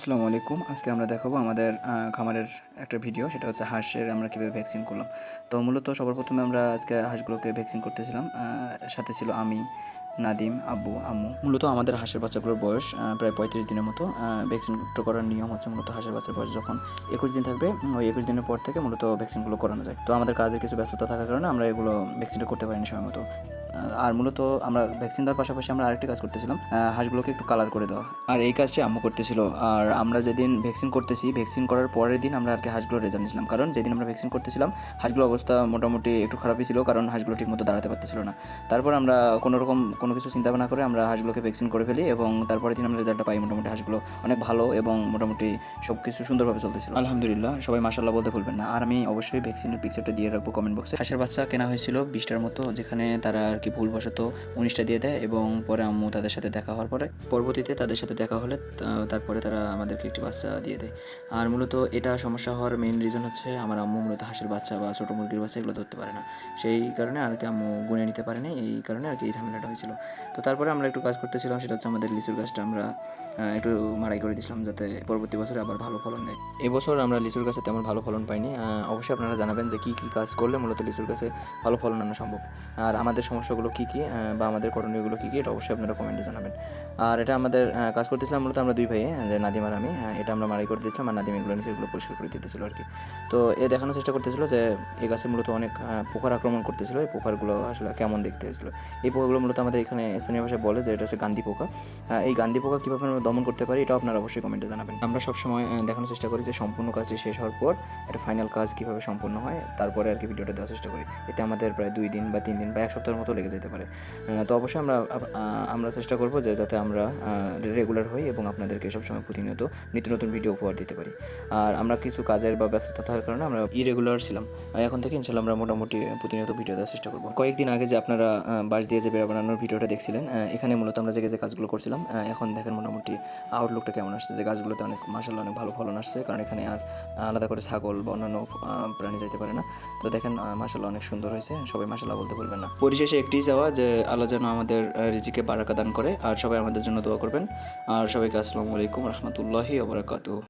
আসসালামু আলাইকুম। আজকে আমরা দেখাবো আমাদের খামারের একটা ভিডিও। সেটা হচ্ছে হাঁসের আমরা কীভাবে ভ্যাকসিন করলাম। তো মূলত সবার প্রথমে আমরা আজকে হাঁসগুলোকে ভ্যাকসিন করতেছিলাম। সাথে ছিল আমি, নাদিম, আব্বু, আম্মু। মূলত আমাদের হাঁসের বাচ্চাগুলোর বয়স প্রায় ৩৫ দিনের মতো। ভ্যাকসিনটা করার নিয়ম হচ্ছে মূলত হাঁসের বাচ্চার বয়স যখন ২১ দিন থাকবে, ওই ২১ দিনের পর থেকে মূলত ভ্যাকসিনগুলো করানো যায়। তো আমাদের কাজের কিছু ব্যস্ততা থাকার কারণে আমরা এগুলো ভ্যাকসিনটা করতে পারিনি সময় মতো। আর মূলত আমরা ভ্যাকসিন দেওয়ার পাশাপাশি আমরা আরেকটি কাজ করতেছিলাম, হাঁসগুলোকে একটু কালার করে দেওয়া। আর এই কাজটি আম্মু করতেছিল। আর আমরা যেদিন ভ্যাকসিন করতেছি, ভ্যাকসিন করার পরের দিন আমরা আর কি হাঁসগুলোর রেজাল্ট নিয়েছিলাম। কারণ যেদিন আমরা ভ্যাকসিন করতেছিলাম হাঁসগুলোর অবস্থা মোটামুটি একটু খারাপই ছিল, কারণ হাঁসগুলো ঠিকমতো দাঁড়াতে পারতেছিল না। তারপর আমরা কোনো কিছু চিন্তা ভাবনা করে আমরা হাঁসগুলোকে ভ্যাকসিন করে ফেলি এবং তারপরের দিন আমরা রেজাল্টটা পাই। মোটামুটি হাঁসগুলো অনেক ভালো এবং মোটামুটি সব কিছু সুন্দরভাবে চলতেছিল। আলহামদুলিল্লাহ, সবাই মাশাআল্লাহ বলতে ভুলবেন না। আর আমি অবশ্যই ভ্যাকসিনের পিকচারটা দিয়ে রাখবো কমেন্ট বক্সে। হাঁসের বাচ্চা কেনা হয়েছিল 20টার মতো, যেখানে তারা আর কি ভুলবশত 19টা দিয়ে দেয় এবং পরে আম্মু তাদের সাথে দেখা হওয়ার পরে পরবর্তীতে তাদের সাথে দেখা হলে তারপরে তারা আমাদেরকে একটি বাচ্চা দিয়ে দেয়। আর মূলত এটা সমস্যা হওয়ার মেইন রিজন হচ্ছে আমার আম্মু মূলত হাঁসের বাচ্চা বা ছোটো মুরগির বাচ্চা এগুলো ধরতে পারে না। সেই কারণে আর কি আম্মু গুনে নিতে পারেনি, এই কারণে আর কি এই ঝামেলাটা হয়েছিল। তো তারপরে আমরা একটু কাজ করতেছিলাম, সেটা হচ্ছে আমাদের লিচুর গাছটা আমরা একটু মাড়াই করে দিয়েছিলাম যাতে পরবর্তী বছরে আবার ভালো ফলন দেয়। এবছর আমরা লিচুর গাছে তেমন ভালো ফলন পাইনি। অবশ্যই আপনারা জানাবেন যে কী কী কাজ করলে মূলত লিচুর গাছে ভালো ফলন আনা সম্ভব, আর আমাদের সমস্যাগুলো কী কী বা আমাদের করণীয়গুলো কী কী, এটা অবশ্যই আপনারা কমেন্টে জানাবেন। আর এটা আমাদের কাজ করতেছিলাম মূলত আমরা দুই ভাই, যে নাদিম আর আমি। এটা আমরা মাড়াই করে দিয়েছিলাম আর নাদিম এগুলো নিচে এগুলো পরিষ্কার করে দিতেছিল আর কি। তো দেখানোর চেষ্টা করতেছিল যে এই গাছে মূলত অনেক পোকার আক্রমণ করতেছিল। এই পোকাগুলো আসলে কেমন দেখতে হয়েছিল। এই পোকাগুলো মূলত আমাদের এখানে স্থানীয় ভাষায় বলে যে এটা হচ্ছে গান্ধী পোকা। এই গান্ধী পোকা কীভাবে আমরা দমন করতে পারি এটাও আপনারা অবশ্যই কমেন্টে জানাবেন। আমরা সবসময় দেখানোর চেষ্টা করি যে সম্পূর্ণ কাজটি শেষ হওয়ার পর এটা ফাইনাল কাজ কীভাবে সম্পূর্ণ হয়, তারপরে আর কি ভিডিওটা দেওয়ার চেষ্টা করি। এতে আমাদের প্রায় 2 দিন বা 3 দিন বা 1 সপ্তাহের মতো লেগে যেতে পারে। তো অবশ্যই আমরা চেষ্টা করবো যে যাতে আমরা রেগুলার হই এবং আপনাদেরকে সবসময় প্রতিনিয়ত নিত্য নতুন ভিডিও উপহার দিতে পারি। আর আমরা কিছু কাজের বা ব্যস্ততা থাকার কারণে আমরা ইরেগুলার ছিলাম। এখন থেকে ইনশাল্লাহ আমরা মোটামুটি প্রতিনিয়ত ভিডিও দেওয়ার চেষ্টা করবো। কয়েকদিন আগে যে আপনারা বাঁশ দিয়ে যে বেড়া বানানোর ভিডিওটা দেখছিলেন, এখানে মূলত আমরা যে কাজগুলো করছিলাম, এখন দেখেন মোটামুটি আউটলুকটা কেমন আসছে, যে গাছগুলোতে অনেক মাশাআল্লাহ অনেক ভালো ফলন আসছে, কারণ এখানে আর আলাদা করে ছাগল বা অন্যান্য প্রাণী যাইতে পারে না। তো দেখেন মাশাআল্লাহ অনেক সুন্দর হয়েছে, সবাই মাশাআল্লাহ বলতে বলবেন না। পরিশেষে একটি চাওয়া যে আল্লাহ যেন আমাদের রিজিকে বারাকা দান করে, আর সবাই আমাদের জন্য দোয়া করবেন। আর সবাইকে আসসালামু আলাইকুম রহমতুল্লাহি ওয়া বারাকাতুহু।